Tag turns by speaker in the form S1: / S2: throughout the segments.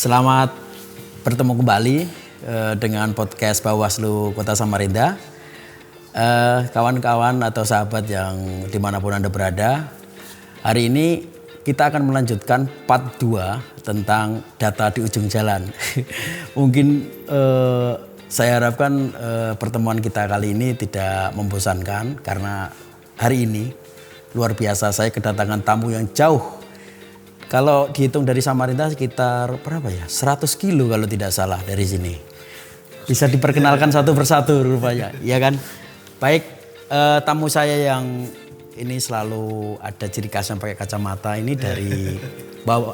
S1: Selamat bertemu kembali dengan podcast Bawaslu Kota Samarinda. Kawan-kawan atau sahabat yang dimanapun Anda berada, hari ini kita akan melanjutkan part 2 tentang data di ujung jalan. Mungkin saya harapkan pertemuan kita kali ini tidak membosankan, karena hari ini luar biasa, saya kedatangan tamu yang jauh. Kalau dihitung dari Samarinda sekitar berapa ya? 100 kilo kalau tidak salah dari sini. Bisa diperkenalkan satu persatu rupanya, ya kan? Baik, tamu saya yang ini selalu ada ciri khasnya pakai kacamata ini dari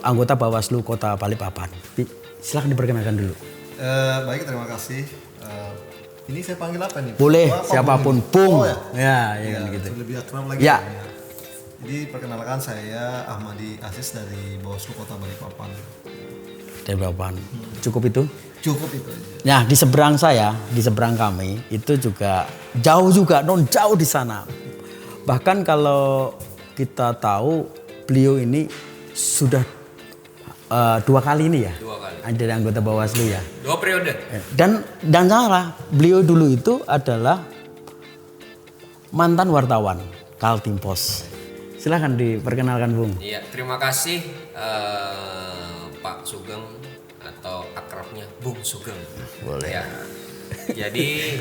S1: anggota Bawaslu Kota Balikpapan. Silakan diperkenalkan dulu.
S2: Baik, terima kasih. Ini saya panggil apa nih?
S1: Boleh, siapapun, Bung.
S2: Oh, ya
S1: kan gitu.
S2: Lebih akrab lagi.
S1: Ya.
S2: Jadi perkenalkan, saya Ahmadi Aziz dari Bawaslu Kota Balikpapan.
S1: Dari Balikpapan. Cukup itu?
S2: Cukup itu aja.
S1: Nah, di seberang saya, di seberang kami itu juga jauh juga, jauh di sana. Bahkan kalau kita tahu beliau ini sudah 2 kali ini ya.
S3: 2 kali.
S1: Jadi anggota Bawaslu ya.
S3: 2 periode.
S1: Dan salah, beliau dulu itu adalah mantan wartawan Kaltim Pos. Silahkan diperkenalkan, Bung.
S3: Iya, terima kasih Pak Sugeng atau akrabnya Bung Sugeng.
S1: Boleh.
S3: Ya. Jadi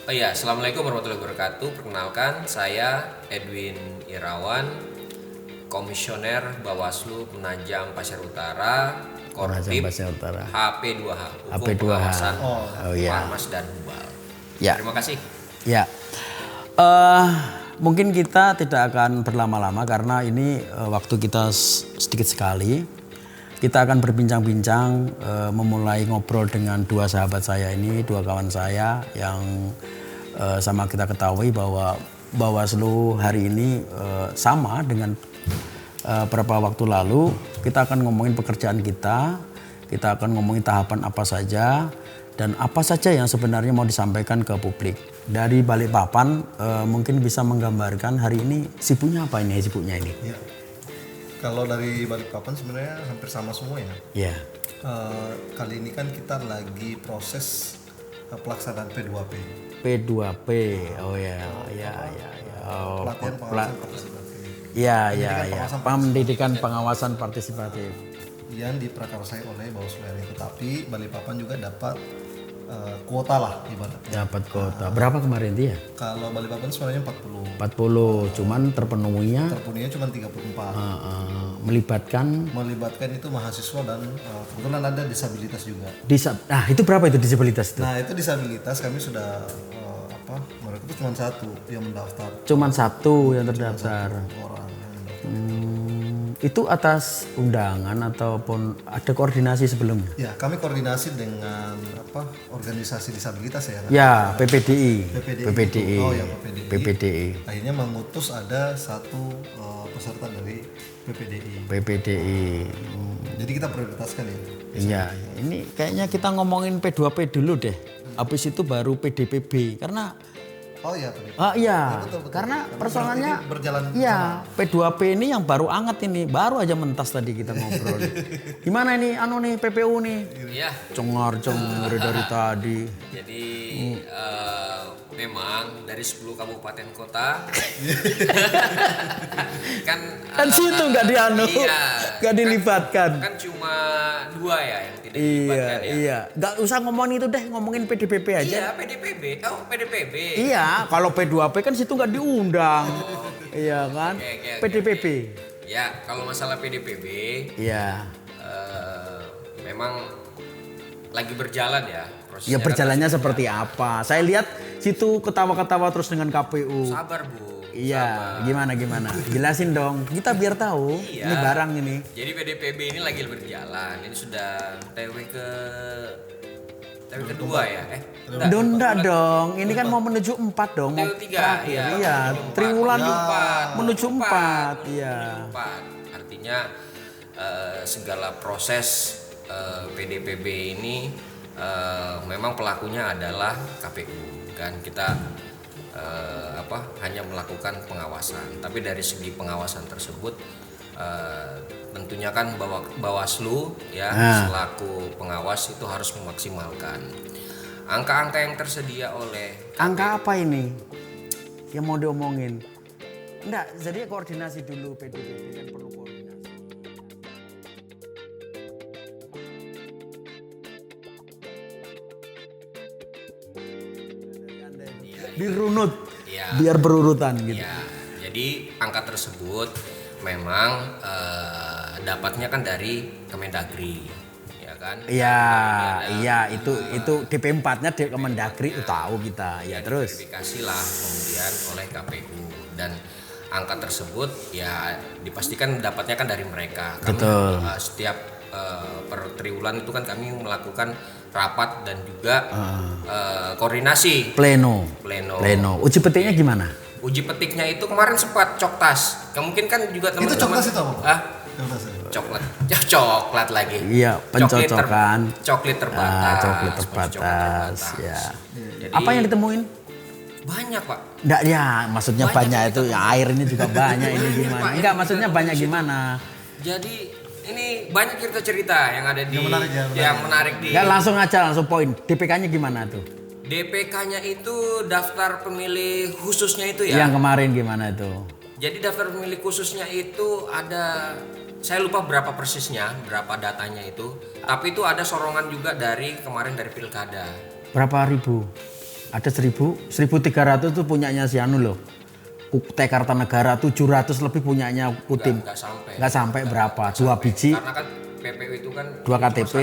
S3: Assalamualaikum warahmatullahi wabarakatuh. Perkenalkan, saya Edwin Irawan, Komisioner Bawaslu Penajam Pasir Utara, Korpip HP2H, Hukum Pengawasan Farmas dan Hubal.
S1: Ya.
S3: Terima kasih.
S1: Ya. Mungkin kita tidak akan berlama-lama karena ini waktu kita sedikit sekali. Kita akan berbincang-bincang, memulai ngobrol dengan 2 sahabat saya ini, 2 kawan saya yang sama kita ketahui bahwa Bawaslu hari ini sama dengan beberapa waktu lalu. Kita akan ngomongin pekerjaan kita akan ngomongin tahapan apa saja, dan apa saja yang sebenarnya mau disampaikan ke publik. Dari Balikpapan mungkin bisa menggambarkan hari ini sibuknya apa ini,
S2: Ya. Kalau dari Balikpapan sebenarnya hampir sama semua ya.
S1: Iya.
S2: Kali ini kan kita lagi proses pelaksanaan P2P.
S1: P2P. Oh ya. Oh,
S2: Pelatihan pengawasan partisipatif.
S1: Iya. Pendidikan pengawasan partisipatif.
S2: Yang diprakarsai oleh Bawaslu RI, tetapi Balikpapan juga dapat kuota lah ibaratnya.
S1: Dapat kuota. Berapa kemarin dia?
S2: Kalau Balikpapan sebenarnya 40.
S1: 40, cuman terpenuhinya
S2: cuma 34.
S1: Melibatkan
S2: itu mahasiswa dan kebetulan ada disabilitas juga.
S1: Nah, itu berapa itu disabilitas itu?
S2: Nah, itu disabilitas kami sudah mereka itu cuma 1 yang mendaftar.
S1: Cuman 1 yang terdaftar.
S2: 1 orang yang mendaftar.
S1: Itu atas undangan ataupun ada koordinasi sebelumnya?
S2: Ya, kami koordinasi dengan organisasi disabilitas ya.
S1: Ya, PPDI.
S2: Oh ya,
S1: PPDI.
S2: Akhirnya mengutus ada 1 peserta dari PPDI.
S3: Hmm.
S2: Jadi kita prioritaskan ya.
S1: Iya, ini kayaknya kita ngomongin P2P dulu deh. Habis itu baru PDPB, karena
S2: iya,
S1: betul. Karena persoalannya
S2: berjalan.
S1: Iya, P2P ini yang baru anget ini, baru aja mentas tadi kita ngobrol. Gimana ini PPU nih?
S3: Iya.
S1: Cengar dari tadi.
S3: Jadi memang dari 10 kabupaten kota kan
S1: situ nggak nggak dilibatkan.
S3: Kan cuma 2 ya yang tidak dilibatkan ya.
S1: Iya, nggak usah ngomongin itu deh, ngomongin PDPP aja.
S3: Iya, PDPB.
S1: Iya, kalau P2P kan situ nggak diundang. Iya kan? PDPP.
S3: Ya, kalau masalah PDPB,
S1: iya.
S3: Memang lagi berjalan ya.
S1: Ya, berjalannya seperti apa? Saya lihat situ ketawa-ketawa terus dengan KPU.
S3: Sabar, Bu.
S1: Iya, gimana? Jelasin dong, kita biar tahu.
S3: Iya.
S1: Ini barang ini.
S3: Jadi PDPB ini lagi berjalan. Ini sudah TW kedua ya?
S1: Enggak dong, ini kan mau menuju 4 dong.
S3: TW 3,
S1: iya. Triwulan menuju 4, iya.
S3: 4. Artinya segala proses PDPB ini memang pelakunya adalah KPU, kan kita hanya melakukan pengawasan, tapi dari segi pengawasan tersebut tentunya kan Bawaslu ya selaku pengawas itu harus memaksimalkan angka-angka yang tersedia oleh
S1: Angka apa ini yang mau diomongin? Enggak, jadi koordinasi dulu PDPB kan perlu koordinasi. Dirunut, biar berurutan gitu.
S3: Ya, jadi angka tersebut memang dapatnya kan dari Kemendagri, ya kan?
S1: Iya, itu DP4-nya di Kemendagri itu tahu kita. Ya terus.
S3: Verifikasi lah kemudian oleh KPU dan angka tersebut ya dipastikan dapatnya kan dari mereka. Kami,
S1: Betul.
S3: Setiap per triwulan itu kan kami melakukan rapat dan juga koordinasi
S1: Pleno. Uji petiknya gimana?
S3: Uji petiknya itu kemarin sempat coktas. Mungkin kan juga teman-teman.
S2: Itu coktas itu apa?
S3: Coktas. Ya, coklat lagi.
S1: Iya, pencocokan.
S3: Coklat terbatas.
S1: Coklat terbatas. Ya.
S3: Jadi,
S1: apa yang ditemuin?
S3: Banyak, Pak.
S1: Enggak ya, maksudnya banyak itu ya, air ini juga banyak ini gimana?
S3: Pak,
S1: Enggak, maksudnya banyak gimana?
S3: Jadi ini banyak cerita-cerita yang ada di
S2: yang menarik
S3: di
S1: Enggak, langsung poin. DPK-nya gimana tuh?
S3: DPK-nya itu daftar pemilih khususnya itu ya.
S1: Yang kemarin gimana itu?
S3: Jadi daftar pemilih khususnya itu ada, saya lupa berapa persisnya, berapa datanya itu. Tapi itu ada sorongan juga dari kemarin dari pilkada.
S1: Berapa ribu? Ada 1.300 tuh punyanya si Anu loh. Kutai Kartanegara 700 lebih punyanya Kutim. Enggak sampai berapa? 2 biji.
S3: Karena kan PPU itu kan
S1: 2 KTP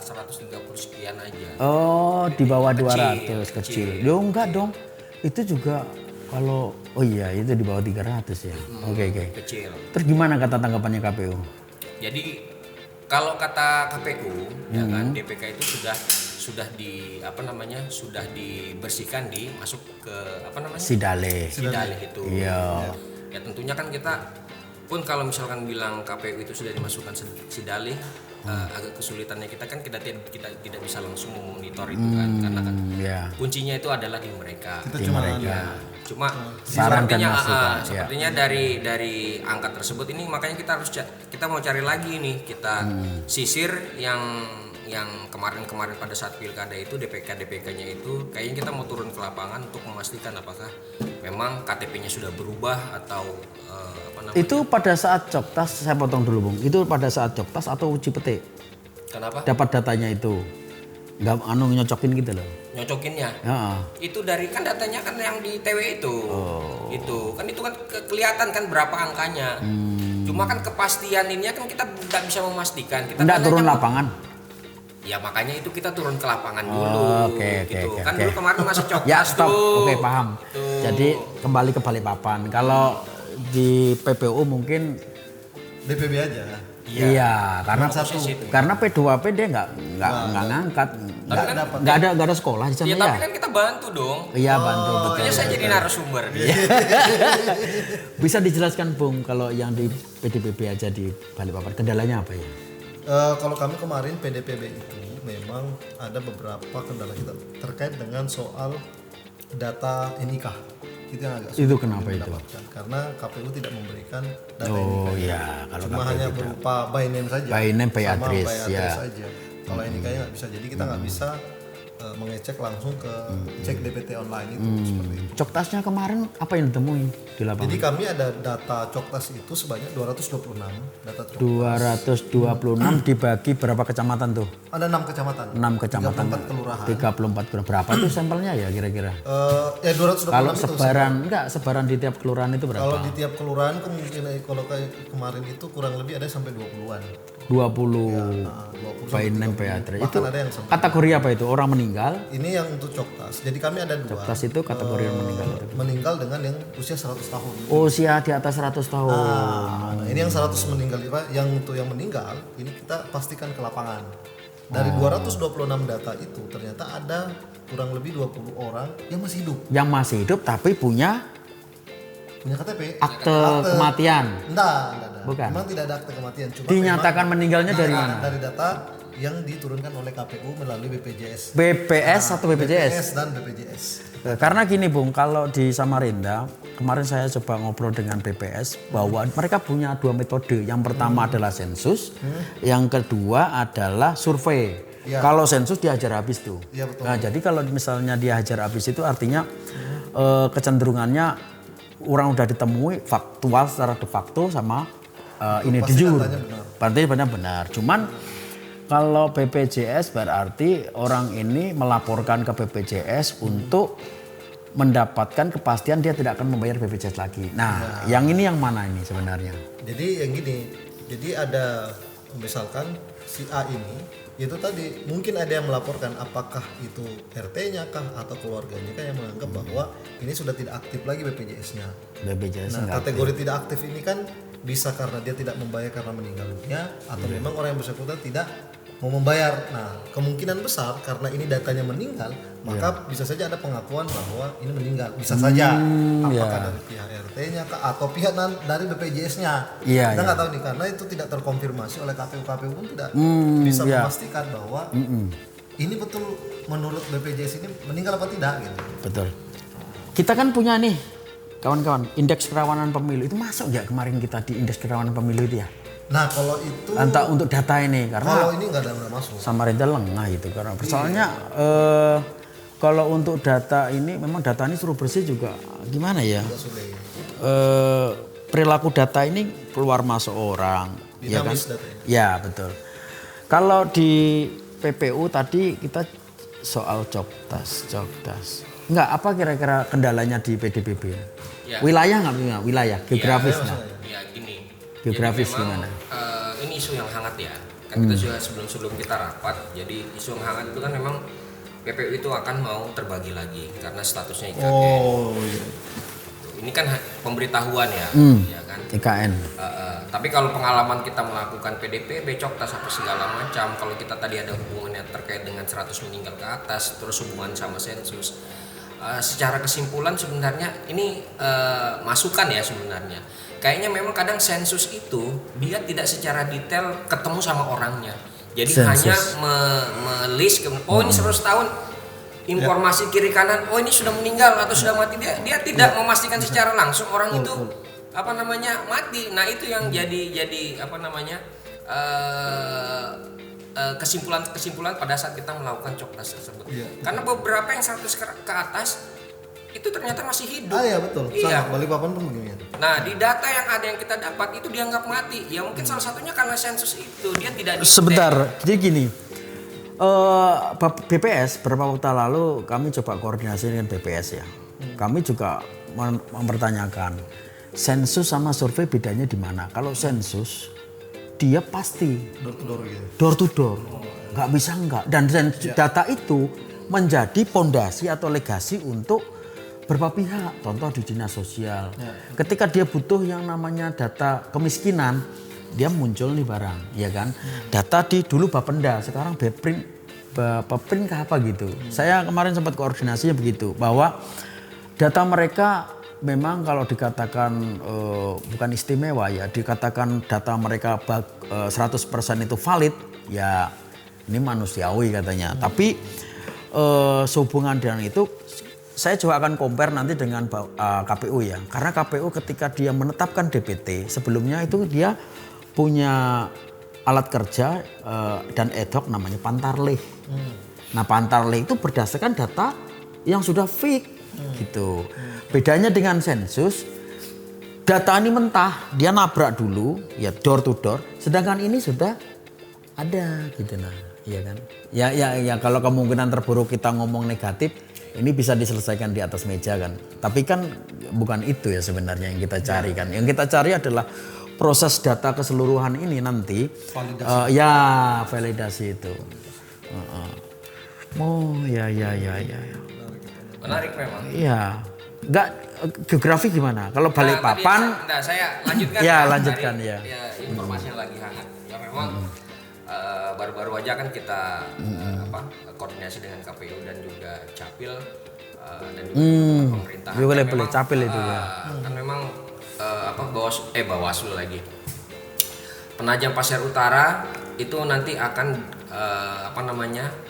S3: 130 sekian aja.
S1: Oh, di bawah 200 kecil. Yo enggak dong. Itu juga kalau itu di bawah 300 ya. Oke.
S3: Kecil.
S1: Terus gimana kata tanggapannya KPU?
S3: Jadi kalau kata KPU ya kan DPK itu sudah dibersihkan masuk ke
S1: Sidale
S3: itu.
S1: Iya.
S3: Ya tentunya kan kita pun kalau misalkan bilang KPU itu sudah dimasukkan Sidale agak kesulitannya kita kan kita tidak bisa langsung memonitor itu kan karena kan kuncinya itu adalah di mereka. Cuma
S1: saran dan masukan.
S3: Sepertinya dari angka tersebut ini makanya kita mau cari lagi nih kita sisir yang kemarin pada saat pilkada itu DPK-nya itu kayaknya kita mau turun ke lapangan untuk memastikan apakah memang KTP-nya sudah berubah atau
S1: Itu pada saat coktas, saya potong dulu Bung. Itu pada saat coktas atau uji petik?
S3: Kenapa?
S1: Dapat datanya itu. Enggak nyocokin gitu loh.
S3: Nyocokinnya.
S1: Ya.
S3: Itu dari kan datanya kan yang di TW itu. Itu kan kelihatan kan berapa angkanya. Cuma kan kepastian ininya kan kita nggak bisa memastikan. Kita
S1: enggak turun lapangan.
S3: Ya makanya itu kita turun ke lapangan dulu.
S1: Oke.
S3: Kan dulu kemarin masih coktas
S1: ya, stop.
S3: tuh.
S1: Oke, paham.
S3: Gitu.
S1: Jadi kembali ke Balikpapan. Kalau di PPU mungkin
S2: DPB aja.
S1: Iya, karena P2P dia nggak ngangkat, nggak ada sekolah di sana ya.
S3: Tapi kan kita bantu dong.
S1: Iya bantu.
S3: Makanya saya jadi narasumber.
S1: Bisa dijelaskan Bung kalau yang di PDPB aja di Balikpapan kendalanya apa ya?
S2: Kalau kami kemarin PDPB itu memang ada beberapa kendala kita terkait dengan soal data NIK. Itu yang agak sulit.
S1: Itu kenapa itu?
S2: Karena KPU tidak memberikan data NIK.
S1: Oh iya, kalau
S2: cuma hanya berupa by name saja.
S1: By name, by
S2: sama
S1: address,
S2: by address saja. Kalau NIK-nya nggak bisa, jadi kita nggak bisa mengecek langsung ke cek DPT online itu seperti itu.
S1: Coktasnya kemarin apa yang ditemuin di lapangan?
S2: Jadi kami ada data coktas itu sebanyak 226 data coktas.
S1: 226 dibagi berapa kecamatan tuh?
S2: Ada 6 kecamatan.
S1: 6 kecamatan.
S2: 34 kelurahan.
S1: 34 kelurahan. Berapa tuh sampelnya ya kira-kira?
S2: Ya 226
S1: kalau
S2: itu
S1: sebaran di tiap kelurahan itu berapa?
S2: Kalau di tiap kelurahan kemungkinan kalau kayak kemarin itu kurang lebih ada sampai 20-an.
S1: 20
S2: by
S1: name by address. Itu
S2: ada yang
S1: kategori apa itu? Orang meninggal?
S2: Ini yang untuk coktas. Jadi kami ada 2.
S1: Coktas itu kategori yang meninggal.
S2: Meninggal dengan yang usia 100 tahun.
S1: Usia di atas 100 tahun.
S2: Nah, ini yang 100 meninggal Pak. Yang untuk yang meninggal ini kita pastikan ke lapangan. Dari 226 data itu ternyata ada kurang lebih 20 orang yang masih hidup.
S1: Yang masih hidup tapi punya
S2: KTP.
S1: Akte kematian.
S2: Enggak.
S1: Bukan.
S2: Memang tidak ada akte kematian. Cuma
S1: dinyatakan meninggalnya dari mana?
S2: Dari data yang diturunkan oleh KPU melalui BPJS.
S1: BPS atau BPJS?
S2: BPS dan BPJS.
S1: Karena gini Bung, kalau di Samarinda kemarin saya coba ngobrol dengan BPS bahwa mereka punya 2 metode. Yang pertama adalah sensus, yang kedua adalah survei.
S2: Ya.
S1: Kalau sensus dihajar habis tuh.
S2: Iya, betul.
S1: Nah, jadi kalau misalnya dia hajar habis itu artinya kecenderungannya orang udah ditemui faktual secara de facto sama ini
S2: Pasti
S1: jujur.
S2: datanya benar.
S1: Berarti benar-benar. Cuman kalau BPJS berarti orang ini melaporkan ke BPJS untuk mendapatkan kepastian dia tidak akan membayar BPJS lagi. Nah, yang ini yang mana ini sebenarnya?
S2: Jadi yang gini, jadi ada misalkan si A ini itu tadi mungkin ada yang melaporkan apakah itu RT-nya kah atau keluarganya kah yang menganggap bahwa ini sudah tidak aktif lagi BPJS-nya.
S1: BPJS
S2: Nah,
S1: enggak.
S2: kategori tidak aktif ini kan bisa karena dia tidak membayar karena meninggal dunia atau memang orang yang bersangkutan tidak mau membayar. Nah, kemungkinan besar karena ini datanya meninggal, maka bisa saja ada pengakuan bahwa ini meninggal. Bisa saja apakah dari pihak RT-nya kah atau pihak dari BPJS-nya.
S1: Iya,
S2: Kita
S1: iya.
S2: nggak tahu nih karena itu tidak terkonfirmasi oleh KPU pun tidak bisa memastikan bahwa ini betul menurut BPJS ini meninggal apa tidak gitu.
S1: Betul. Kita kan punya nih kawan-kawan indeks kerawanan pemilu itu masuk nggak kemarin kita di indeks kerawanan pemilu itu ya?
S2: Nah, kalau itu
S1: Entah untuk data ini
S2: kalau
S1: karena
S2: ini nggak masuk.
S1: Samarinda lengah itu karena persoalannya kalau untuk data ini memang data ini suruh bersih juga gimana ya?
S2: Nggak sulit.
S1: Perilaku data ini keluar masuk orang, ya kan?
S2: Dinamis datanya.
S1: Ya betul. Kalau di PPU tadi kita soal jobtas. Enggak, apa kira-kira kendalanya di PDBB?
S3: Ya.
S1: Wilayah nggak punya wilayah, geografis nggak?
S3: Ya gini.
S1: Geografis
S3: Jadi memang,
S1: gimana?
S3: Ini isu yang hangat ya. Kan kita juga sebelum kita rapat. Jadi isu yang hangat itu kan memang PPU itu akan mau terbagi lagi karena statusnya IKN.
S2: Oh iya.
S3: Ini kan pemberitahuan ya, ya kan.
S1: IKN.
S3: Tapi kalau pengalaman kita melakukan PDP, becok tas apa segala macam. Kalau kita tadi ada hubungannya terkait dengan 100 meninggal ke atas, terus hubungan sama sensus. Secara kesimpulan sebenarnya ini masukan ya sebenarnya. Kayaknya memang kadang sensus itu dia tidak secara detail ketemu sama orangnya. Jadi hanya me-list ini 100 tahun informasi kiri kanan, oh ini sudah meninggal atau sudah mati, dia tidak memastikan secara langsung orang itu mati. Nah, itu yang jadi kesimpulan pada saat kita melakukan coktas tersebut. Karena beberapa yang 100 ke atas itu ternyata masih hidup.
S2: Iya betul.
S3: Iya.
S2: Sama Balikpapan pun begini.
S3: Nah, di data yang ada yang kita dapat itu dianggap mati. Ya mungkin salah satunya karena sensus itu dia tidak detail.
S1: Sebentar, jadi gini. BPS beberapa waktu lalu kami coba koordinasi dengan BPS ya. Kami juga mempertanyakan sensus sama survei bedanya di mana. Kalau sensus dia pasti
S2: Door to door gitu.
S1: door to door, nggak bisa nggak. Dan data itu menjadi pondasi atau legasi untuk beberapa pihak. Contoh di dinas sosial. Ketika dia butuh yang namanya data kemiskinan, dia muncul nih barang, ya kan? Data di dulu Bapenda, sekarang Bapeprin kah apa gitu. Saya kemarin sempat koordinasinya begitu, bahwa data mereka memang kalau dikatakan bukan istimewa ya, dikatakan data mereka 100% itu valid, ya ini manusiawi katanya. Tapi sehubungan dengan itu, saya juga akan compare nanti dengan KPU ya. Karena KPU ketika dia menetapkan DPT, sebelumnya itu dia punya alat kerja dan ad hoc namanya Pantarlih. Nah, Pantarlih itu berdasarkan data yang sudah fix gitu. Bedanya dengan sensus, data ini mentah, dia nabrak dulu, ya door to door. Sedangkan ini sudah ada gitu nah, iya kan? Ya kalau kemungkinan terburuk kita ngomong negatif, ini bisa diselesaikan di atas meja kan. Tapi kan bukan itu ya sebenarnya yang kita cari kan. Yang kita cari adalah proses data keseluruhan ini nanti. Validasi. Validasi itu. Oh ya.
S3: Menarik memang.
S1: Iya. Enggak geografi gimana? Kalau Balikpapan
S3: Saya lanjutkan.
S1: Ya, lanjutkan ya.
S3: Informasinya lagi hangat. Ya memang baru-baru aja kan kita koordinasi dengan KPU dan juga Capil dan juga pemerintahan.
S1: Boleh
S3: Memang,
S1: Capil itu ya.
S3: Kan memang Bawaslu lagi. Penajam Pasir Utara itu nanti akan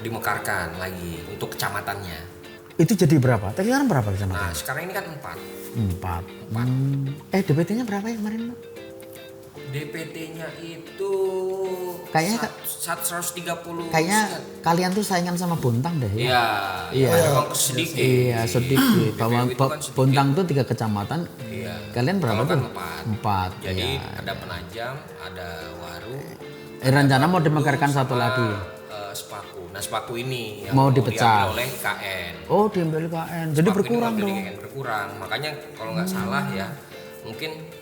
S3: dimekarkan lagi untuk kecamatannya.
S1: Itu jadi berapa? Sekarang berapa kecamatan?
S3: Nah sekarang ini kan
S1: 4. DPT-nya berapa ya kemarin?
S3: DPT-nya itu
S1: Kayaknya
S3: 130.
S1: Kayaknya kalian tuh saingan sama Bontang deh ya.
S3: Iya, memang sedikit.
S1: Iya, sedikit. Bahwa
S3: BPU itu kan sedikit.
S1: Bontang tuh 3 kecamatan.
S3: Iya.
S1: Kalian berapa
S3: Kalau
S1: tuh?
S3: kan 4.
S1: 4.
S3: Jadi
S1: Iya.
S3: ada Penajam, ada Waru.
S1: Rencana mau
S3: Waru
S1: dimekarkan satu
S3: sama,
S1: lagi.
S3: Sepaku. Nah Sepaku ini yang
S1: Mau dipecah.
S3: diambil oleh IKN.
S1: Oh, diambil KN. Jadi
S3: Sepaku
S1: berkurang
S3: ini
S1: dong.
S3: diambil IKN, berkurang. Makanya kalau nggak salah ya, mungkin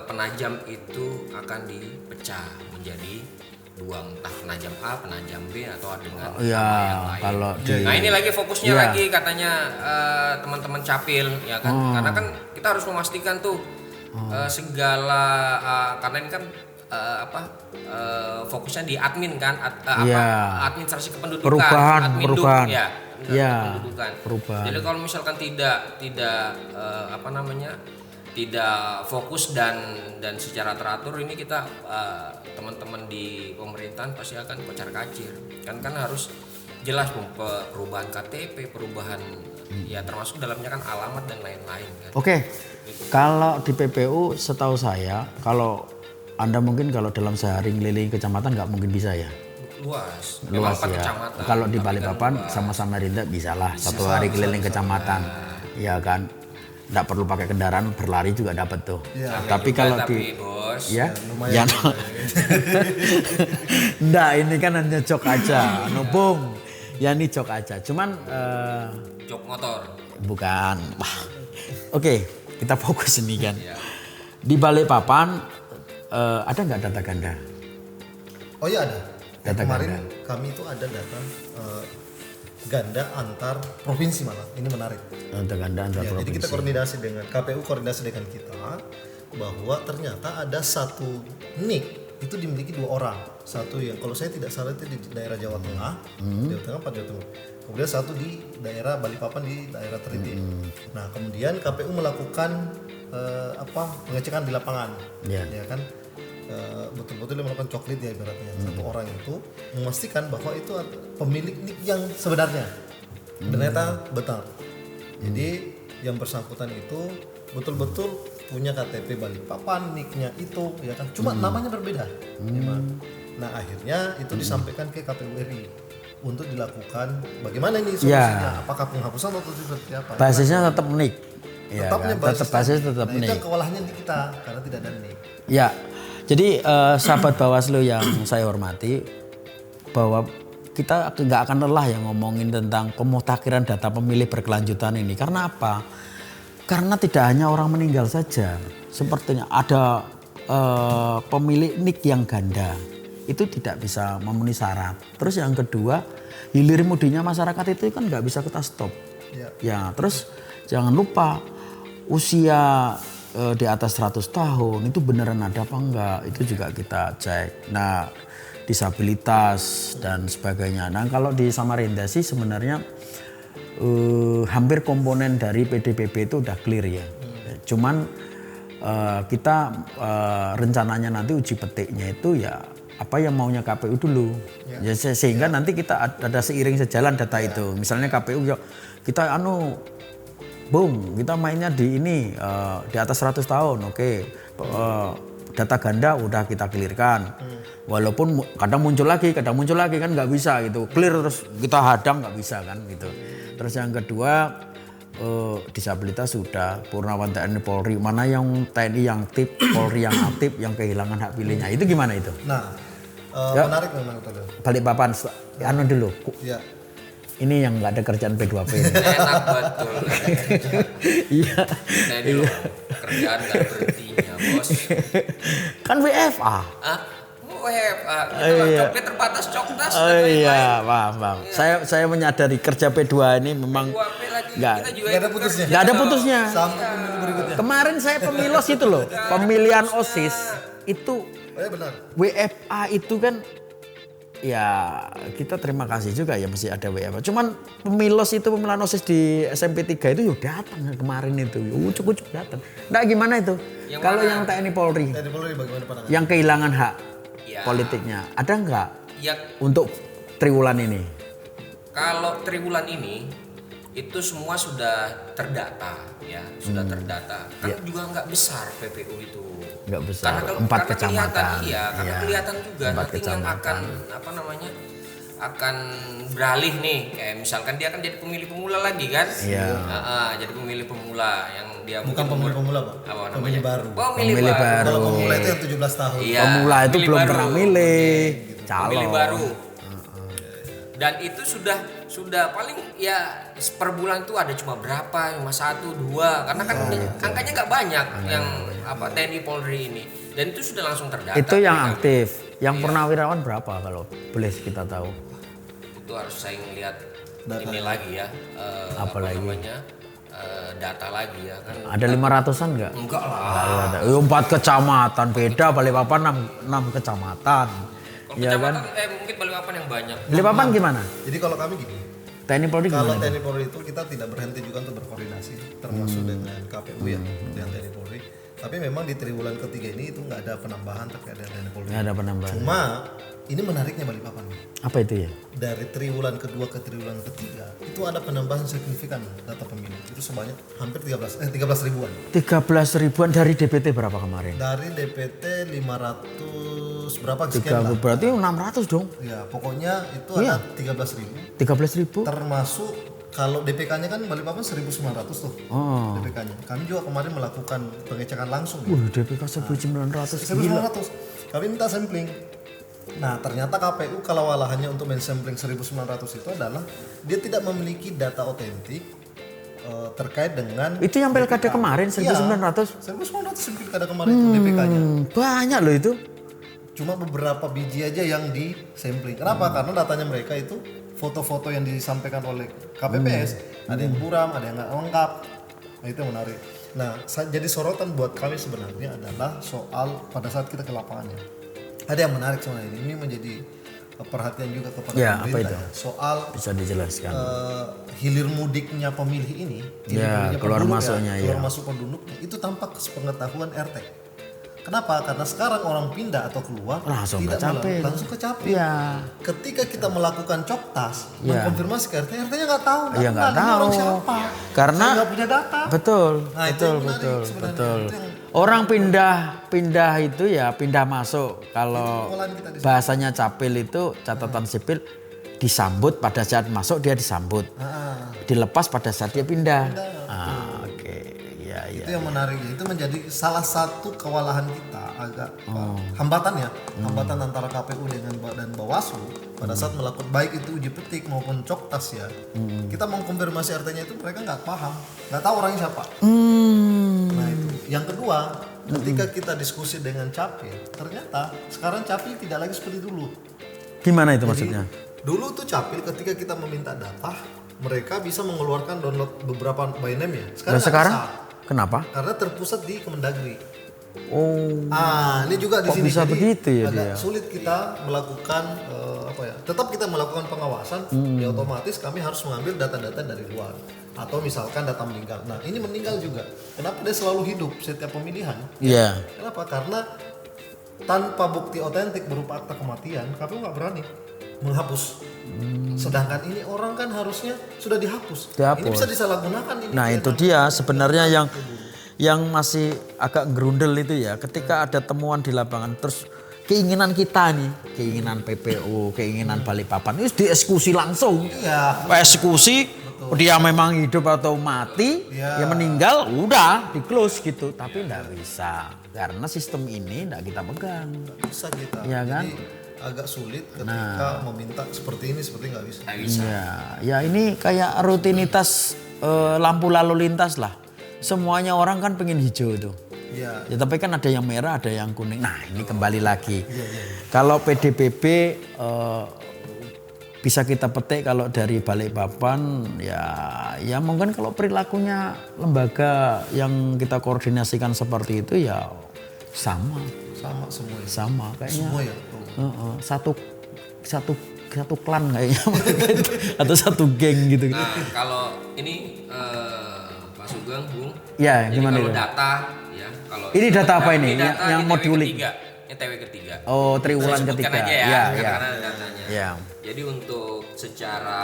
S3: Penajam itu akan dipecah menjadi 2, entah Penajam A, Penajam B atau dengan
S1: Iya,
S3: nama yang lain.
S1: kalau di
S3: Nah ini lagi fokusnya
S1: Iya.
S3: lagi katanya teman-teman Capil ya kan, karena kan kita harus memastikan tuh segala karena ini kan fokusnya di admin kan,
S1: Iya.
S3: administrasi kependudukan,
S1: Perubahan.
S3: ya,
S1: Iya,
S3: kependudukan.
S1: perubahan.
S3: Jadi kalau misalkan tidak tidak fokus dan secara teratur ini kita teman-teman di pemerintahan pasti akan kocar-kacir kan harus jelas perubahan KTP, perubahan ya termasuk dalamnya kan alamat dan lain-lain kan.
S1: Oke. Kalau di PPU setahu saya, kalau Anda mungkin kalau dalam sehari ngeliling kecamatan nggak mungkin bisa ya.
S3: Luas memang 4
S1: ya.
S3: kecamatan.
S1: Kalau di
S3: Tapi kan
S1: Balikpapan
S3: luas.
S1: sama-sama Rinda bisa lah satu hari keliling kecamatan, ya kan. Nggak perlu pakai kendaraan, berlari juga dapat tuh.
S2: Iya.
S1: Tapi
S3: Juga,
S1: kalau
S3: tapi,
S1: di
S3: bos,
S1: ya,
S2: lumayan.
S1: enggak, ini kan hanya jok aja, nubung. Ya ini jok aja. Cuman
S3: jok motor.
S1: bukan. Wah. Oke, kita fokus ini kan.
S3: Ya.
S1: Di Balikpapan ada nggak data ganda?
S2: Oh iya ada.
S1: Data
S2: Kemarin
S1: ganda.
S2: kami itu ada data ganda antar provinsi malah. Ini menarik.
S1: Data ganda antar
S2: Ya, jadi kita
S1: provinsi.
S2: koordinasi dengan KPU, koordinasi dengan kita bahwa ternyata ada satu NIK itu dimiliki 2 orang. Satu yang kalau saya tidak salah itu di daerah Jawa Tengah, Jawa Tengah apa Jawa Tengah. Kemudian satu di daerah Balikpapan di daerah Terinity. Nah kemudian KPU melakukan pengecekan di lapangan,
S1: Ya.
S2: ya kan. Betul-betul dia melakukan coklit ya ibaratnya. Satu orang itu memastikan bahwa itu pemilik NIK yang sebenarnya. Ternyata betul. Jadi yang bersangkutan itu betul-betul punya KTP Balikpapan, NIK-nya itu ya kan, cuma namanya berbeda. Memang. Nah akhirnya itu disampaikan ke KPU RI untuk dilakukan bagaimana ini solusinya, apakah penghapusan atau seperti apa?
S1: Basisnya tetap NIK. Ya,
S2: Tetapnya
S1: kan? Tetap basis tetap
S2: nah, itu
S1: NIK.
S2: yang kewalahannya di kita karena tidak ada NIK.
S1: Ya, jadi sahabat Bawaslu yang saya hormati, bahwa kita nggak akan lelah ya ngomongin tentang pemutakhiran data pemilih berkelanjutan ini. Karena apa? Karena tidak hanya orang meninggal saja, sepertinya ada pemilik NIK yang ganda itu tidak bisa memenuhi syarat. Terus yang kedua, hilir mudinya masyarakat itu kan nggak bisa kita stop. Ya, terus jangan lupa usia di atas 100 tahun itu beneran ada apa enggak, itu juga kita cek. Nah, disabilitas dan sebagainya. Nah, kalau di Samarinda sih sebenarnya hampir komponen dari PDPB itu udah clear ya. Cuman kita rencananya nanti uji petiknya itu ya apa yang maunya KPU dulu. Ya, sehingga nanti kita ada seiring sejalan data itu. Misalnya KPU ya kita kita mainnya di ini di atas 100 tahun, oke. Data ganda udah kita clearkan. Walaupun kadang muncul lagi kan nggak bisa gitu. Clear terus kita hadang nggak bisa kan gitu. Terus yang kedua disabilitas sudah, Purnawan TNI Polri, mana yang TNI yang aktif, Polri yang aktif, yang kehilangan hak pilihnya. Itu gimana itu?
S2: Nah, menarik memang itu.
S1: Balikpapan dulu.
S2: Ya.
S1: Ini yang nggak ada kerjaan P2P ini.
S3: Enak betul.
S1: Iya.
S3: Nah ini loh, kerjaan gak berhentinya bos.
S1: Kan WFA.
S3: WFA, gitu lah, coklat terbatas coktas.
S1: Oh iya, paham. Saya menyadari kerja P2 ini memang nggak
S3: ada
S2: putusnya.
S1: nggak ada putusnya.
S2: Sampai pemilu berikutnya.
S1: Kemarin saya pemilos itu loh, pemilihan OSIS itu
S2: Oh ya benar.
S1: WFA itu kan ya kita terima kasih juga ya masih ada WFA. Cuman pemilos itu pemilihan OSIS di SMP 3 itu ya datang kemarin itu. Ucuk-ucuk datang. Nah gimana itu? Kalau yang TNI Polri,
S2: TNI Polri bagaimana pandangan?
S1: yang kehilangan hak
S3: Ya.
S1: politiknya, ada nggak
S3: Ya
S1: untuk triwulan ini?
S3: kalau triwulan ini itu semua sudah terdata ya, sudah terdata. Kan juga nggak besar PPU itu.
S1: Nggak besar.
S3: Karena
S1: 4
S3: kelihatan,
S1: kecamatan.
S3: iya, karena
S1: Iya.
S3: kelihatan juga
S1: 4
S3: nanti yang akan akan beralih nih, kayak misalkan dia akan jadi pemilih pemula lagi kan?
S1: Iya.
S3: Jadi pemilih pemula yang dia
S2: Bukan pemilih pemula, Pak.
S3: apa namanya?
S2: Pemilih baru.
S3: Pemilih
S1: Pemilih
S3: baru.
S1: baru.
S2: Kalau pemula itu yang 17 tahun.
S3: Iya,
S1: Pemula itu
S3: pemilih
S1: belum
S3: baru.
S1: pernah milih calon.
S3: Pemilih baru. Dan itu sudah paling ya per bulan tuh ada cuma berapa, cuma 1, 2, karena kan angkanya nggak banyak yang TNI Polri ini, dan itu sudah langsung terdata.
S1: Itu yang aktif. Yang purnawirawan berapa kalau boleh kita tahu?
S3: Itu harus saya ngelihat ini lagi ya,
S1: Apa lagi?
S3: namanya, data lagi ya kan.
S1: Ada 500-an nggak?
S3: Enggak lah.
S1: Ada. 4 kecamatan beda, Balikpapan 6 kecamatan.
S3: Kalau
S1: Iya kan?
S3: kecamatan mungkin Balikpapan yang banyak.
S1: Balikpapan gimana?
S2: Jadi kalau kami gini,
S1: TNI Polri
S2: kalau
S1: gimana?
S2: TNI Polri itu kita tidak berhenti juga untuk berkoordinasi, termasuk dengan KPU ya, dengan TNI Polri. Tapi memang di triwulan ketiga ini itu nggak ada penambahan terkait dengan TNI Polri.
S1: Nggak ada penambahan.
S2: Cuma ini menariknya Balikpapan nih.
S1: Apa itu ya?
S2: Dari triwulan kedua ke triwulan ketiga itu ada penambahan signifikan data pemilih. Itu sebanyak hampir 13 ribuan.
S1: 13 ribuan dari DPT berapa kemarin?
S2: Dari DPT 500 berapa sekian lah.
S1: Berarti 600 dong.
S2: Ya, pokoknya itu ada 13 ribu.
S1: 13 ribu?
S2: Termasuk kalau DPK-nya kan Balikpapan 1.900 tuh.
S1: Oh.
S2: DPK-nya. Kami juga kemarin melakukan pengecekan langsung.
S1: DPK 1.900.
S2: 1.900. Kami minta sampling. Nah, ternyata KPU kalau hanya untuk men-sampling 1.900 itu adalah dia tidak memiliki data otentik terkait dengan
S1: Itu yang pilkada kemarin 1.900.
S2: 1.900 pilkada kemarin itu DPK-nya.
S1: Banyak loh itu.
S2: Cuma beberapa biji aja yang di-sampling. Kenapa? Karena datanya mereka itu foto-foto yang disampaikan oleh KPPS, ada yang buram, ada yang nggak lengkap. Nah, itu yang menarik. Nah, jadi sorotan buat kami sebenarnya adalah soal pada saat kita ke lapangannya. Ada yang menarik sebenarnya, ini menjadi perhatian juga kepada
S1: Ya, apa
S2: pemerintah
S1: itu?
S2: ya. Soal
S1: Bisa dijelaskan.
S2: hilir mudiknya pemilih ini,
S1: Ya,
S2: mudiknya
S1: keluar
S2: penduduk
S1: masuknya,
S2: keluar
S1: ya.
S2: masuk penduduknya itu tanpa sepengetahuan RT. Kenapa? Karena sekarang orang pindah atau keluar
S1: Langsung
S2: tidak
S1: ke Capil.
S2: langsung ke Capil.
S1: Iya.
S2: Ketika kita melakukan coktas,
S1: Iya.
S2: mengkonfirmasi ke RT, RT-nya nggak tahu.
S1: Iya, nggak
S2: kenal ini
S1: tahu.
S2: orang siapa.
S1: Karena-
S2: Saya nggak punya data.
S1: Betul,
S2: Nah, itu
S1: betul,
S2: yang menarik
S1: betul,
S2: sebenarnya.
S1: betul.
S2: Itu yang-
S1: Orang pindah itu ya pindah masuk. Kalau
S2: pengolahan kita di sini.
S1: bahasanya capil itu catatan sipil disambut pada saat masuk dia disambut.
S2: Ah,
S1: Dilepas pada saat dia pindah. Oke. Ya,
S2: itu
S1: ya.
S2: yang menarik. Itu menjadi salah satu kewalahan kita agak hambatan ya, hambatan antara KPU dan Bawaslu pada saat melakukan baik itu uji petik maupun coktas ya. Kita mengkonfirmasi RT-nya itu mereka nggak paham, nggak tahu orangnya siapa. Nah itu. Yang kedua, ketika kita diskusi dengan Capil, ternyata sekarang Capil tidak lagi seperti dulu.
S1: Gimana itu
S2: Jadi,
S1: maksudnya?
S2: dulu tuh Capil ketika kita meminta data, mereka bisa mengeluarkan download beberapa by name ya.
S1: Dan
S2: Sekarang,
S1: sekarang?
S2: nggak bisa.
S1: Kenapa?
S2: Karena terpusat di Kemendagri.
S1: Oh.
S2: Ini juga di
S1: Kok
S2: sini
S1: bisa
S2: jadi
S1: begitu ya
S2: agak
S1: dia?
S2: sulit kita melakukan tetap kita melakukan pengawasan, ya otomatis kami harus mengambil data-data dari luar atau misalkan data meninggal. Nah ini meninggal juga. Kenapa dia selalu hidup setiap pemilihan?
S1: Iya.
S2: Kenapa? Karena tanpa bukti otentik berupa akta kematian, KPU nggak berani menghapus. Sedangkan ini orang kan harusnya sudah dihapus. Ini
S1: Dihapus.
S2: bisa disalahgunakan ini.
S1: Nah itu dia sebenarnya yang masih agak gerundel itu ya. Ketika ada temuan di lapangan terus keinginan kita nih, keinginan PPU, keinginan Balikpapan itu dieksekusi langsung.
S2: Iya.
S1: Eksekusi dia memang hidup atau mati,
S2: Iya.
S1: ya meninggal, udah di close gitu. Tapi enggak bisa karena sistem ini enggak kita pegang.
S2: Bisa kita.
S1: Iya kan?
S2: Jadi agak sulit ketika meminta seperti ini seperti nggak bisa.
S3: Nggak bisa.
S1: Ya ini kayak rutinitas lampu lalu lintas lah. Semuanya orang kan pengen hijau tuh.
S2: Iya.
S1: Ya tapi kan ada yang merah, ada yang kuning. Nah ini kembali lagi. Kalau PDPB bisa kita petik kalau dari Balikpapan ya mungkin kalau perilakunya lembaga yang kita koordinasikan seperti itu ya sama
S2: Sama semua ya.
S1: kayaknya.
S2: Semua ya.
S1: Satu klan kayaknya atau satu geng gitu.
S3: Nah, kalau ini Pak Sugeng, Bung.
S1: Ya,
S3: jadi
S1: gimana
S3: kalau
S1: itu?
S3: data ya, kalau
S1: Ini data apa ini?
S3: Ini data
S1: Yang
S3: ini
S1: moduling?
S3: TW ketiga.
S1: Oh, triwulan
S3: Saya sebutkan
S1: ketiga.
S3: aja ya,
S1: Ya,
S3: karena
S1: ya.
S3: ada datanya.
S1: Ya.
S3: Jadi untuk secara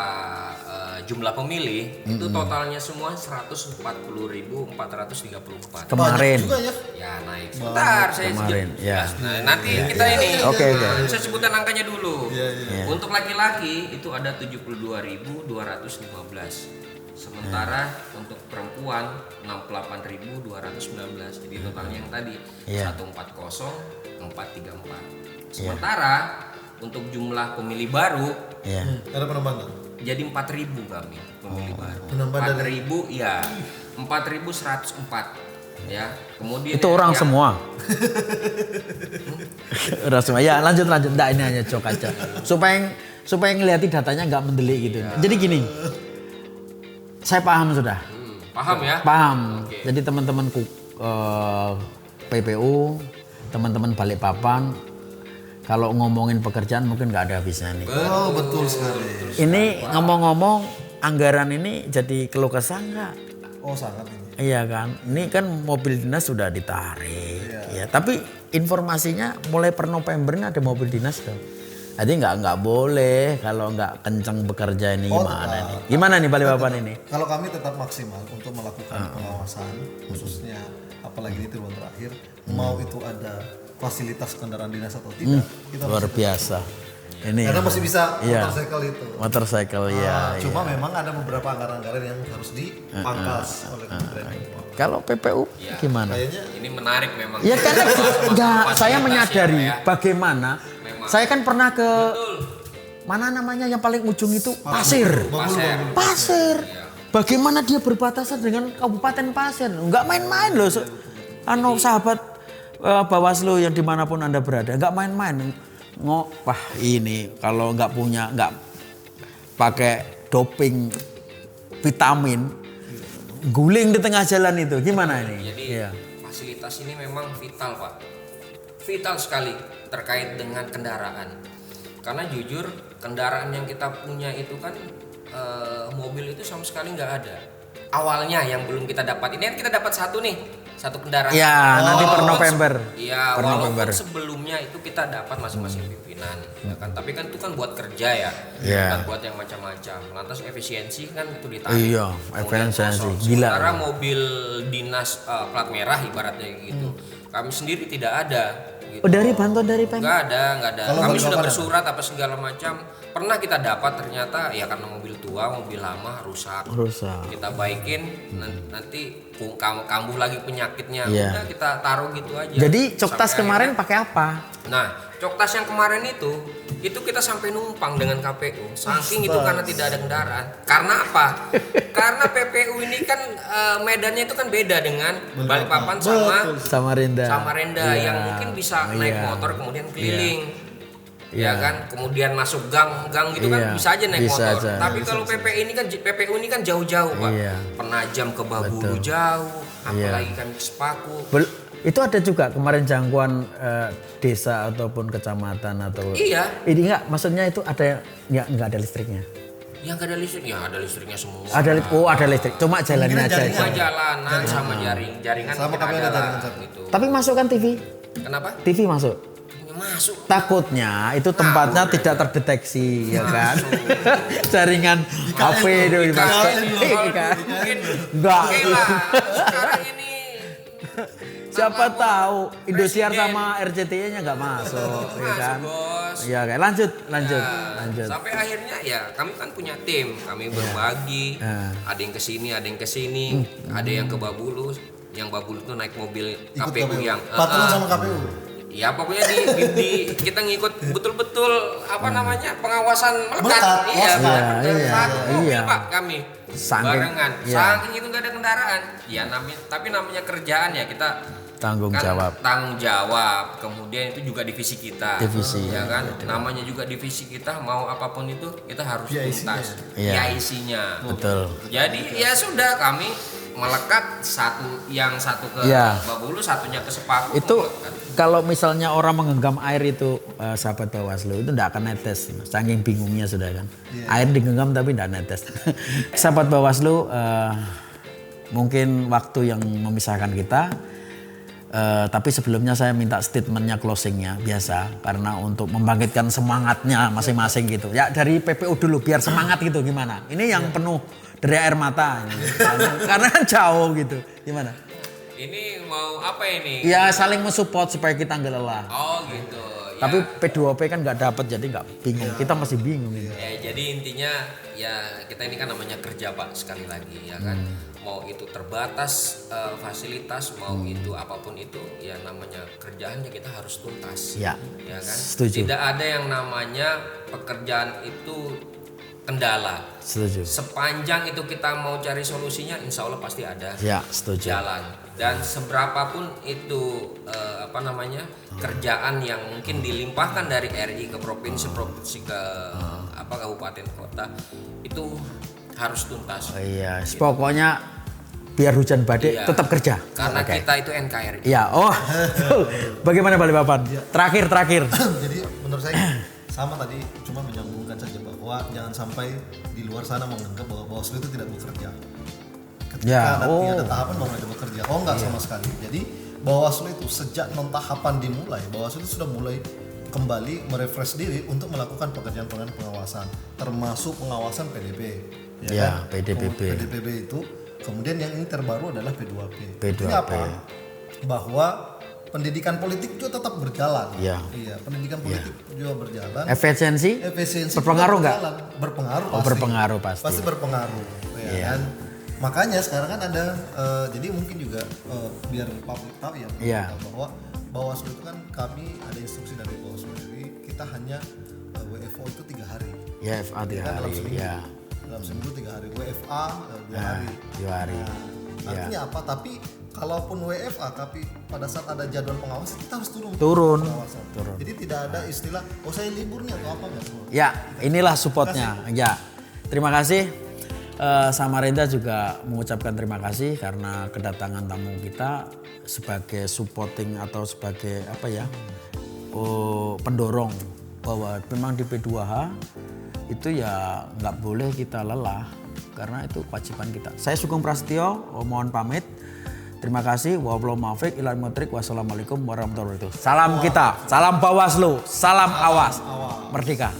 S3: jumlah pemilih itu totalnya semua 140.434.
S1: Kemarin.
S2: Banyak juga ya.
S3: Ya naik. Sebentar saya
S1: Kemarin, ya.
S3: Nah, nanti kita ini.
S1: Oke.
S3: Saya sebutkan angkanya dulu.
S1: Iya.
S3: Untuk laki-laki itu ada 72.215. Sementara untuk perempuan 68.219. Jadi totalnya yang tadi 140.434. Sementara untuk jumlah pemilih baru
S2: Ada penambahan.
S3: jadi 4.000 kami pemilih baru.
S2: Penambahan
S3: 4.000 ya 4.104 ya. Kemudian
S1: Itu orang semua. Orang semua. Ya lanjut. Nggak, ini hanya cok aja. Supaya ngeliatin datanya nggak mendelik gitu. Jadi gini, saya paham sudah.
S3: Paham ya?
S1: Paham.
S3: Oke.
S1: Jadi teman-teman PPU, teman-teman Balikpapan, kalau ngomongin pekerjaan mungkin nggak ada habisnya nih.
S2: Oh, betul sekali.
S1: Ini ngomong-ngomong anggaran ini jadi keluh kesah nggak?
S2: Oh, sangat ini.
S1: Iya kan, ini kan mobil dinas sudah ditarik, ya. Tapi informasinya mulai per November ini ada mobil dinas dong. Jadi nggak boleh kalau nggak kencang bekerja ini gimana nih? Gimana nih Balikpapan ini?
S2: Kalau kami tetap maksimal untuk melakukan pengawasan, khususnya apalagi di triwulan terakhir, mau itu ada fasilitas kendaraan dinas atau tidak, kita
S1: Luar biasa. Ini
S2: karena masih bisa
S1: Iya.
S2: motorcycle itu.
S1: motorcycle ya.
S2: Cuma memang ada beberapa anggaran-anggaran yang harus dipangkas oleh Kementerian.
S1: Kalau PPU gimana?
S2: Kayaknya
S3: ini menarik memang.
S1: Ya kan enggak, saya
S3: Fasilitas
S1: menyadari
S3: ya.
S1: bagaimana.
S3: Memang.
S1: Saya kan pernah ke mana namanya yang paling ujung itu Pasir. Pasir. Bagaimana dia berbatasan dengan Kabupaten Pasir? Enggak main-main loh. Sahabat Bawaslu yang dimanapun Anda berada, enggak main-main. Wah ini kalau nggak pakai doping vitamin, guling di tengah jalan itu gimana ini?
S3: Jadi fasilitas ini memang vital Pak, vital sekali terkait dengan kendaraan. Karena jujur kendaraan yang kita punya itu kan mobil itu sama sekali nggak ada. Awalnya yang belum kita dapat, ini kan kita dapat satu kendaraan.
S1: Ya nanti per November.
S3: Iya,
S1: Per
S3: walaupun
S1: November.
S3: sebelumnya itu kita dapat masing-masing pimpinan, ya kan. Tapi kan itu kan buat kerja ya,
S1: Iya.
S3: bukan buat yang macam-macam. Lantas efisiensi kan itu ditarik.
S1: Iya,
S3: Kemudian
S1: efisiensi.
S3: kosong.
S1: Gila.
S3: Sementara mobil dinas plat merah ibaratnya gitu, kami sendiri tidak ada. Gitu.
S1: Oh, dari bantuan dari Pemda?
S3: Nggak ada.
S2: Kalau
S3: Kami
S2: Bapak
S3: sudah
S2: ada?
S3: bersurat apa segala macam. Pernah kita dapat ternyata ya karena mobil tua, mobil lama rusak. Kita baikin nanti kambuh lagi penyakitnya.
S1: Iya.
S3: Udah kita taruh gitu aja.
S1: Jadi Coktas
S3: Sampai
S1: kemarin
S3: akhirnya-
S1: pakai apa?
S3: Nah, Coktas yang kemarin itu kita sampai numpang dengan KPU. Saking itu karena tidak ada kendaraan. Karena apa? Karena PPU ini kan medannya itu kan beda dengan Balikpapan sama
S1: Samarinda.
S3: Samarinda yang mungkin bisa naik motor kemudian keliling. Ya kan, kemudian masuk gang gitu kan
S1: Iya,
S3: bisa aja naik
S1: bisa
S3: motor.
S1: aja.
S3: Tapi kalau PPU ini kan jauh-jauh, Pak.
S1: Iya.
S3: Penajam ke Babulu jauh, apalagi kan ke Sepaku.
S1: Itu ada juga kemarin jangkauan desa ataupun kecamatan atau
S3: Iya.
S1: Ini enggak, maksudnya itu ada enggak ada listriknya.
S3: Yang gak ada listrik, ya ada listriknya semua.
S1: Ada listrik, cuma jalannya aja.
S3: Cuma jalanan sama jaringan
S2: Sama
S3: kita
S2: kami ada
S3: lah,
S2: jaringan satu.
S3: gitu.
S1: Tapi masukkan TV.
S3: Kenapa?
S1: TV masuk.
S3: Ya, masuk.
S1: Takutnya itu tempatnya tidak terdeteksi ya kan. Jaringan HP itu kan.
S3: Mungkin
S1: Enggak.
S3: oke lah. Sekarang ini
S1: Siapa tahu Indosiar sama RCTI-nya nggak masuk, ya kan?
S3: bos.
S1: Iya, kayak lanjut.
S3: Sampai akhirnya ya kami kan punya tim, kami berbagi. Ada yang ke sini, ada yang ke sini, ada yang ke Babulu. Yang Babulu itu naik mobil
S2: Ikut
S3: KPU
S2: KPU.
S3: yang
S2: Patungan sama KPU.
S3: ya pokoknya kita ngikut betul-betul namanya pengawasan melekat.
S2: Melekat,
S3: Iya,
S2: Oscar.
S3: Pak.
S1: Iya,
S3: Satu mobil
S1: iya.
S3: Pak kami.
S1: Saking-
S3: Barengan.
S1: iya.
S3: Saking itu nggak ada kendaraan. Ya tapi namanya kerjaan ya kita
S1: Tanggung
S3: kan
S1: jawab.
S3: tanggung jawab. Kemudian itu juga divisi kita.
S1: Divisi,
S3: ya kan. Namanya juga divisi kita, mau apapun itu kita harus tuntas.
S1: Iya.
S3: PIC-nya.
S1: Betul.
S3: Jadi ya sudah kami melekat satu ke
S1: Iya.
S3: Babulu, satunya ke Sepaku.
S1: Itu
S3: melekat.
S1: kalau misalnya orang menggenggam air itu sahabat Bawaslu itu tidak akan netes, saking bingungnya sudah kan. Air digenggam tapi tidak netes. Sahabat Bawaslu, mungkin waktu yang memisahkan kita. Tapi sebelumnya saya minta statementnya closingnya biasa karena untuk membangkitkan semangatnya masing-masing gitu. Ya dari PPU dulu biar semangat gitu gimana? Ini yang penuh dari air mata ini. Karena kan jauh gitu. Gimana?
S3: Ini mau apa ini?
S1: Ya saling mensupport supaya kita nggak lelah.
S3: Oh gitu.
S1: Tapi P2P kan nggak dapat jadi nggak bingung. Kita masih bingung ini.
S3: Ya, jadi intinya ya kita ini kan namanya kerja Pak, sekali lagi ya kan. Mau itu terbatas fasilitas, mau itu apapun itu, ya namanya kerjaan ya kita harus tuntas.
S1: Ya,
S3: Ya kan.
S1: setuju.
S3: Tidak ada yang namanya pekerjaan itu kendala.
S1: Setuju.
S3: Sepanjang itu kita mau cari solusinya, insya Allah pasti ada
S1: Ya, setuju.
S3: jalan. Dan seberapapun itu kerjaan yang mungkin dilimpahkan dari RI ke provinsi ke kabupaten kota itu harus tuntas.
S1: Iya, pokoknya biar hujan badai
S3: Iya.
S1: tetap kerja.
S3: Karena
S1: Oke.
S3: kita itu NKRI.
S1: Iya, bagaimana Balikpapan? Terakhir.
S2: Jadi menurut saya sama tadi, cuma menyambungkan saja bahwa jangan sampai di luar sana menganggap bahwa Bawaslu itu tidak bekerja. Ketika
S1: Ya,
S2: nanti ada tahapan bahwa itu bekerja, enggak sama sekali. Jadi Bawaslu itu sejak non tahapan dimulai, Bawaslu itu sudah mulai kembali merefresh diri untuk melakukan pekerjaan-pekerjaan pengawasan, termasuk pengawasan PDB.
S1: Ya, PDBB.
S2: PDBB itu. Kemudian yang ini terbaru adalah P2P.
S1: P2P.
S2: Ini apa? Bahwa pendidikan politik juga tetap berjalan.
S1: Iya.
S2: Iya, pendidikan politik juga berjalan.
S1: Efisiensi?
S2: Efisiensi
S1: Berpengaruh
S2: juga
S1: nggak?
S2: berjalan. Berpengaruh
S1: Oh,
S2: pasti.
S1: berpengaruh pasti.
S2: Pasti berpengaruh. Ya,
S1: Iya.
S2: kan? Makanya sekarang kan ada jadi mungkin juga biar publik tahu ya,
S1: Iya.
S2: bahwa Bawaslu itu kan kami ada instruksi dari Bawaslu, jadi kita hanya WFO itu 3 hari.
S1: Ya, FA 3
S2: Kan dalam
S1: hari.
S2: seminggu.
S1: Ya.
S2: Dalam seminggu 3 hari. WFA 2 hari.
S1: 2 hari.
S2: Artinya apa? Tapi kalaupun WFA tapi pada saat ada jadwal pengawasan kita harus turun.
S1: Turun.
S2: Pengawasan. Jadi tidak ada istilah oh saya libur nih atau apa enggak semua.
S1: Ya, inilah supportnya. Ya, terima kasih. Samarinda juga mengucapkan terima kasih karena kedatangan tamu kita sebagai supporting atau sebagai pendorong bahwa memang di P2H itu ya nggak boleh kita lelah karena itu kewajiban kita. Saya Sugeng Prasetyo, mohon pamit. Terima kasih. Wassalamualaikum warahmatullahi wabarakatuh. Salam kita, salam Bawaslu, salam awas, merdeka.